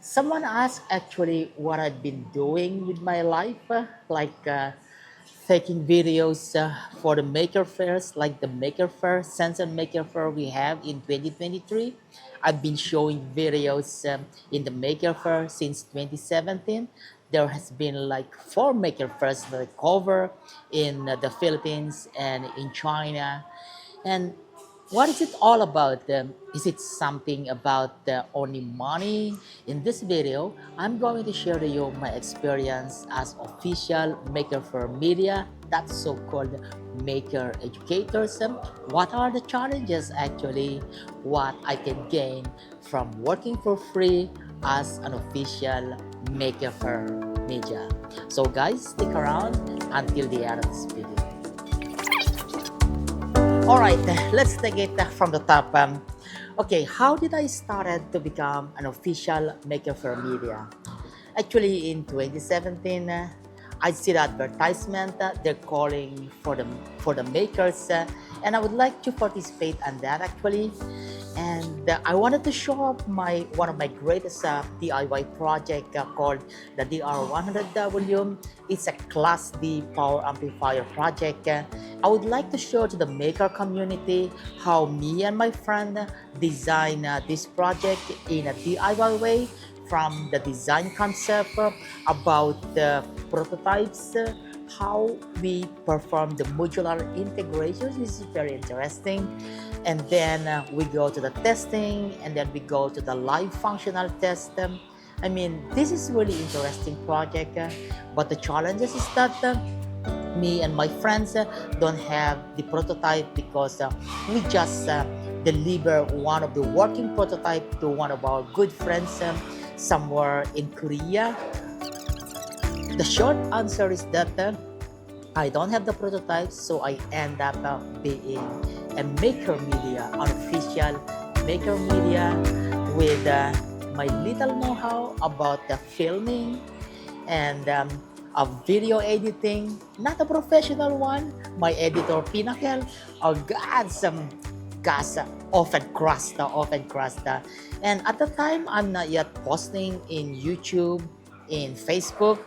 Someone asked actually what I've been doing with my life, taking videos for the Maker Fairs, like the Maker Faire, Shenzhen Maker Faire we have in 2023. I've been showing videos in the Maker Faire since 2017. There has been like four Maker Fairs that I cover in the Philippines and in China. And what is it all about? Is it something about only money? In this video, I'm going to share to you my experience as official Maker for Media, that's so-called Maker Educators. What are the challenges actually? What I can gain from working for free as an official Maker for Media. So guys, stick around until the end of this video. All right, let's take it from the top. Okay, how did I started to become an official Maker for Media? Actually, in 2017, I see the advertisement. They're calling for the makers, and I would like to participate in that actually. And I wanted to show off my one of my greatest DIY project called the DR100W. It's a Class D power amplifier project. I would like to show to the maker community how me and my friend design this project in a DIY way, from the design concept about the prototypes, how we perform the modular integrations. This is very interesting. And then we go to the testing, and then we go to the live functional test. I mean, this is really interesting project, but the challenges is that me and my friends don't have the prototype because we just deliver one of the working prototype to one of our good friends somewhere in Korea. The short answer is that I don't have the prototypes, so I end up being a Maker Media, unofficial Maker Media, with my little know-how about the filming and video editing. Not a professional one. My editor Pinnacle, oh God, some gas often crust. And at the time, I'm not yet posting in YouTube, in Facebook.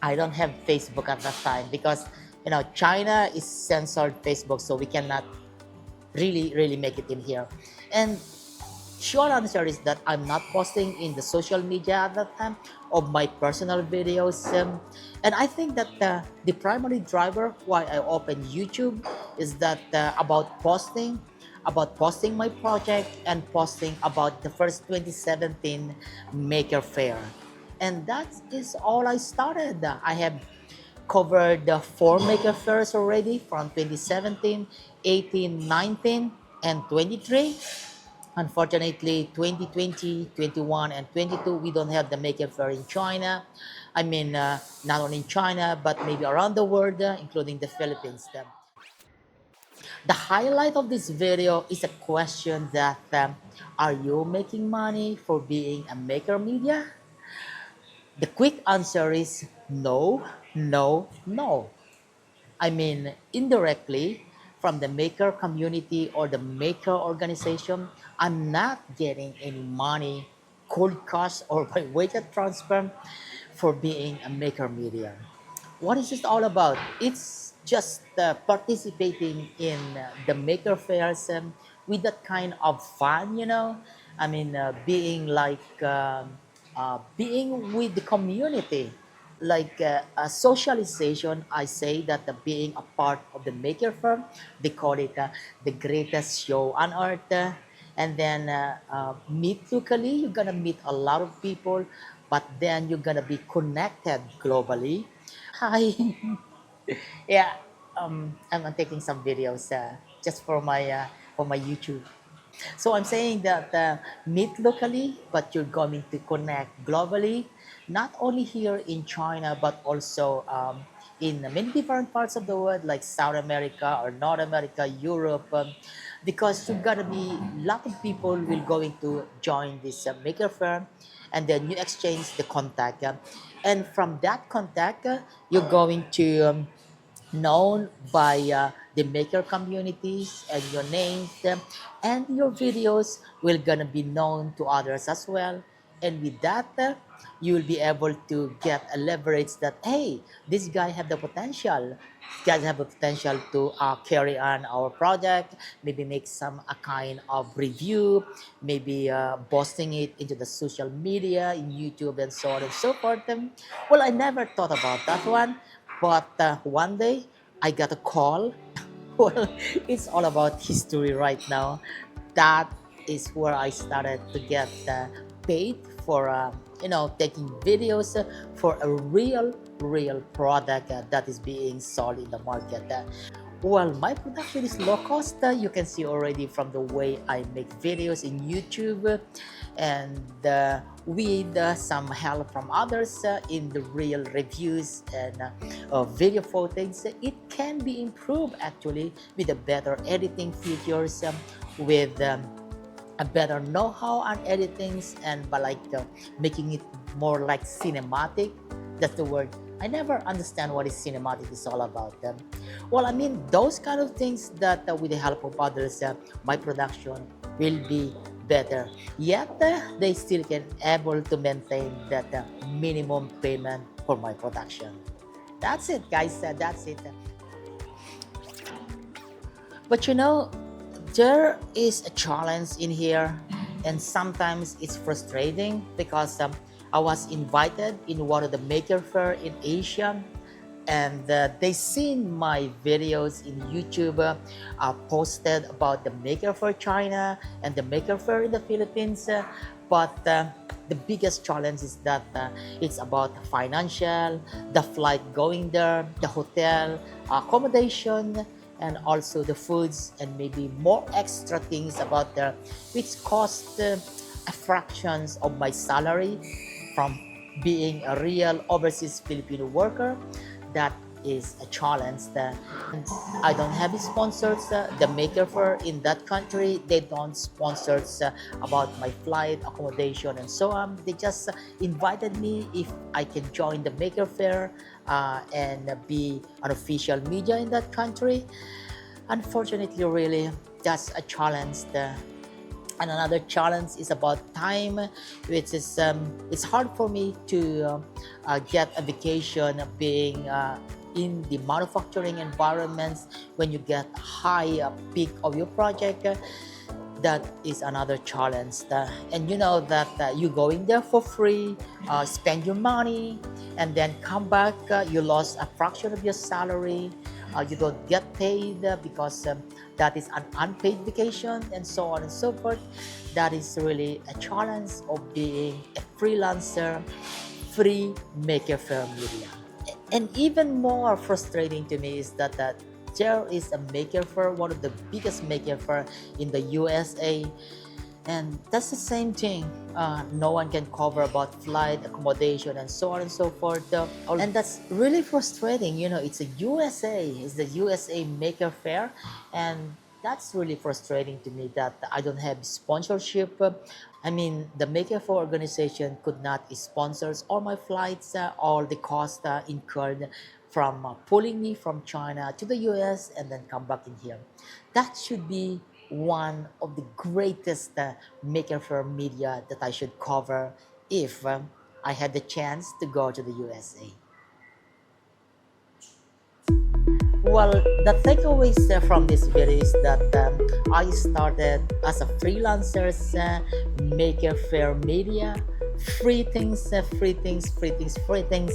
I don't have Facebook at that time because China is censored Facebook, so we cannot really make it in here. And short answer is that I'm not posting in the social media at that time of my personal videos. And I think that the primary driver why I opened YouTube is that about posting my project and posting about the first 2017 Maker Faire. And that is all I started. I have covered the four Maker Fairs already from 2017, 18, 19, and 23. Unfortunately, 2020, 21, and 22, we don't have the Maker Faire in China. I mean, not only in China, but maybe around the world, including the Philippines. The highlight of this video is a question that, are you making money for being a maker media? The quick answer is no, no, no. I mean, indirectly, from the maker community or the maker organization, I'm not getting any money, cold cash, or by weighted transfer for being a maker media. What is it all about? It's just participating in the maker fairs with that kind of fun. I mean, being with the community, like a socialization. I say that being a part of the maker firm, they call it the greatest show on earth. And then meet locally, you're gonna meet a lot of people, but then you're gonna be connected globally. Hi. Yeah, I'm taking some videos just for my YouTube. So I'm saying that meet locally, but you're going to connect globally, not only here in China, but also in many different parts of the world, like South America or North America, Europe, because you're gonna be a lot of people will going to join this maker firm, and then you exchange the contact, and from that contact, you're going to known by the maker communities, and your names and your videos will gonna be known to others as well. And with that, you will be able to get a leverage that, hey, this guy have the potential. Guys have the potential to carry on our project, maybe make some a kind of review, maybe posting it into the social media, in YouTube and so on and so forth. Well, I never thought about that one, but one day I got a call. Well, it's all about history right now. That is where I started to get paid for, taking videos for a real product that is being sold in the market. Well, my production is low cost. You can see already from the way I make videos in YouTube, and with some help from others in the real reviews and video footage, it can be improved actually with a better editing features, with a better know-how on editings, and by making it more like cinematic. That's the word. I never understand what is cinematic is all about. Well, I mean those kind of things that with the help of others, my production will be better. Yet they still can able to maintain that minimum payment for my production. That's it, guys. That's it. But there is a challenge in here, and sometimes it's frustrating because I was invited in one of the Maker Faire in Asia, and they seen my videos in YouTube posted about the Maker Faire China and the Maker Faire in the Philippines, but the biggest challenge is that it's about financial, the flight going there, the hotel, accommodation, and also the foods, and maybe more extra things about there, which cost a fractions of my salary from being a real overseas Filipino worker. That is a challenge. I don't have sponsors. The Maker Faire in that country, they don't sponsor about my flight, accommodation, and so on. They just invited me if I can join the Maker Faire and be an official media in that country. Unfortunately, really, that's a challenge. And another challenge is about time, which is it's hard for me to get a vacation being in the manufacturing environments when you get high peak of your project. That is another challenge. And you know that you going there for free, spend your money, and then come back, you lost a fraction of your salary. You don't get paid because that is an unpaid vacation, and so on and so forth. That is really a challenge of being a freelancer, free Maker Faire media. And even more frustrating to me is that there is a Maker Faire, one of the biggest Maker Faire in the USA, and that's the same thing. No one can cover about flight, accommodation, and so on and so forth. And that's really frustrating. It's a USA, it's the USA Maker Faire, and that's really frustrating to me that I don't have sponsorship. I mean, the Maker Faire organization could not sponsor all my flights, all the cost incurred from pulling me from China to the US and then come back in here. That should be one of the greatest Maker Faire media that I should cover if I had the chance to go to the USA. Well, the takeaways from this video is that I started as a freelancer, Maker Faire media, free things, free things, free things, free things,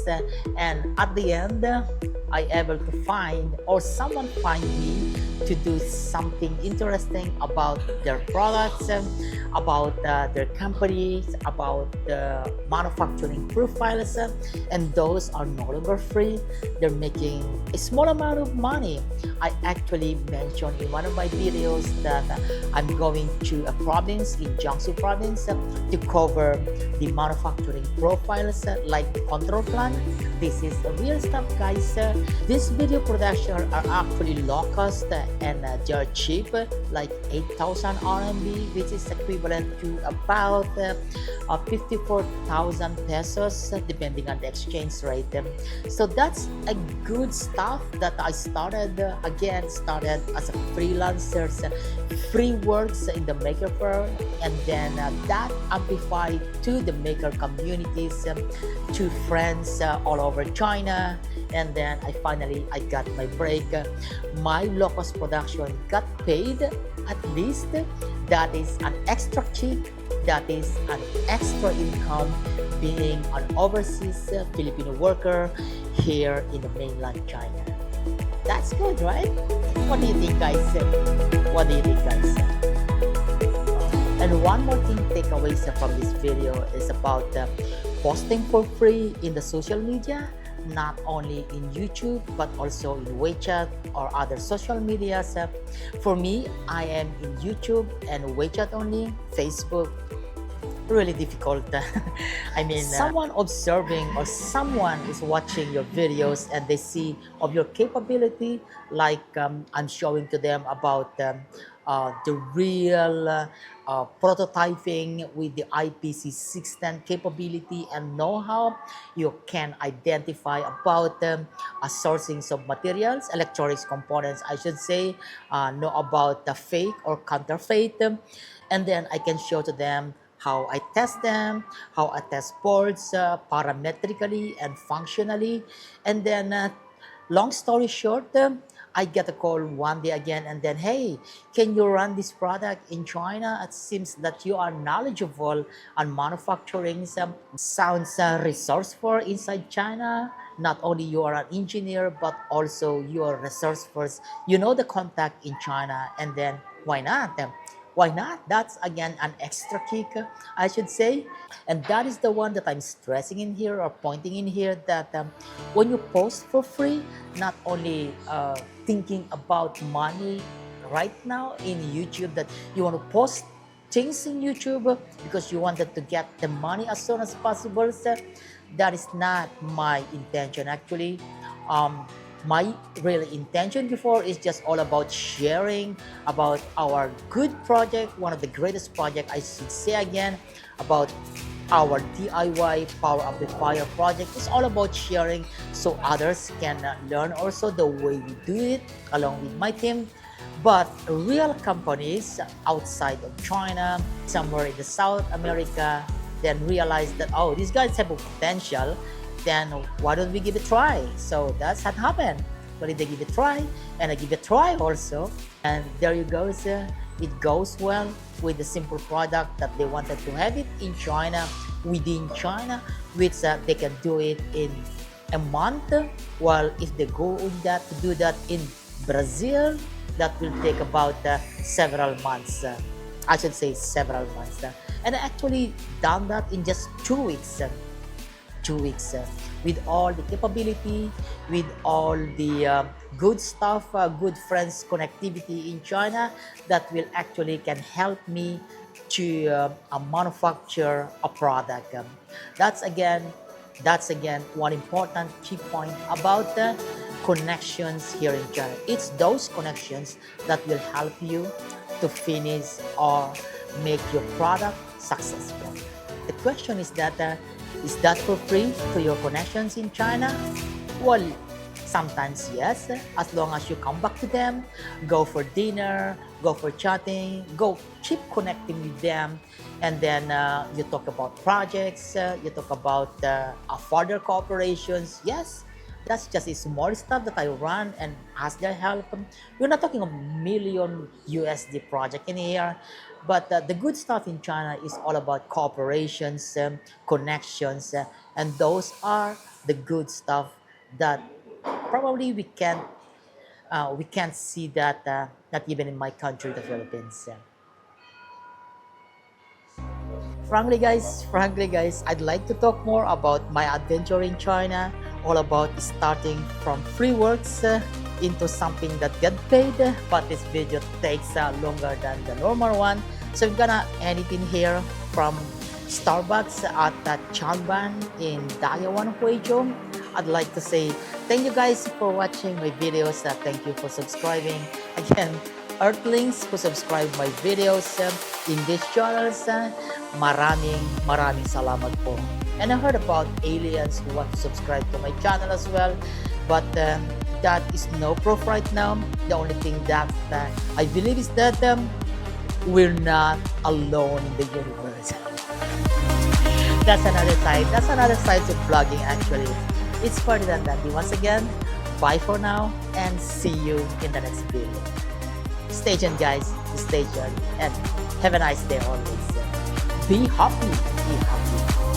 and at the end, I able to find, or someone find me to do something interesting about their products, about their companies, about the manufacturing profiles, and those are no longer free. They're making a small amount of money. I actually mentioned in one of my videos that I'm going to a province in Jiangsu province to cover the manufacturing profiles like the control plant. This is real stuff, guys. This video production are actually low cost and they're cheap, like 8,000 RMB, which is equivalent to about 54,000 pesos, depending on the exchange rate. So that's a good stuff that I started, started as a freelancer, free works in the Maker Faire, and then that amplified to the maker communities, to friends all over China, and then I got my break. My low-cost production got paid at least. That is an extra kick. That is an extra income being an overseas Filipino worker here in the mainland China. That's good, right? What do you think, guys? What do you think, guys? And one more thing takeaways from this video is about posting for free in the social media, not only in YouTube but also in WeChat or other social medias. For me, I am in YouTube and WeChat only. Facebook, really difficult. I mean, someone observing or someone is watching your videos and they see of your capability, like I'm showing to them about the real prototyping with the IPC 610 capability and know-how. You can identify about sourcing of materials, electronics components, I should say, know about the fake or counterfeit, and then I can show to them how I test them, how I test boards parametrically and functionally. And then, long story short, I get a call one day again and then, hey, can you run this product in China? It seems that you are knowledgeable on manufacturing. Sounds resourceful inside China. Not only you are an engineer, but also you are resourceful. You know the contact in China, and then why not? Why not? That's again an extra kick, I should say. And that is the one that I'm stressing in here or pointing in here, that when you post for free, not only thinking about money right now in YouTube, that you want to post things in YouTube because you wanted to get the money as soon as possible. So that is not my intention actually. My real intention before is just all about sharing about our good project, one of the greatest project, I should say again, about our DIY power amplifier project. It's all about sharing so others can learn also the way we do it along with my team. But real companies outside of China, somewhere in the South America, then realize that, oh, these guys have a potential, then why don't we give it a try? So that's what happened. But they give it a try, and I give it a try also. And there you go, sir. It goes well with the simple product that they wanted to have it in China, within China, which they can do it in a month. While if they go in that to do that in Brazil, that will take about several months. I should say several months. And I actually done that in just 2 weeks. 2 weeks with all the capability, with all the good stuff, good friends connectivity in China that will actually can help me to manufacture a product. That's again one important key point about the connections here in China. It's those connections that will help you to finish or make your product successful. The question is that for free to your connections in China? Well, sometimes yes, as long as you come back to them, go for dinner, go for chatting, go keep connecting with them, and then you talk about projects, you talk about further cooperations. Yes, that's just a small stuff that I run and ask their help. We're not talking a million USD project in here, but the good stuff in China is all about cooperations, connections, and those are the good stuff that probably we can't see that not even in my country, the Philippines. Frankly guys, I'd like to talk more about my adventure in China, all about starting from free works into something that get paid, but this video takes longer than the normal one. So I'm gonna end it in here from Starbucks at Changban in Dalian, Huizhou. I'd like to say thank you guys for watching my videos. Thank you for subscribing. Again, Earthlings who subscribe my videos in these channels, maraming salamat po. And I heard about aliens who want to subscribe to my channel as well, but that is no proof right now. The only thing that I believe is that we're not alone in the universe. That's another side. That's another side to vlogging actually. It's Ferdinand Dandy once again. Bye for now and see you in the next video. Stay tuned guys, stay tuned and have a nice day always. Be happy, be happy.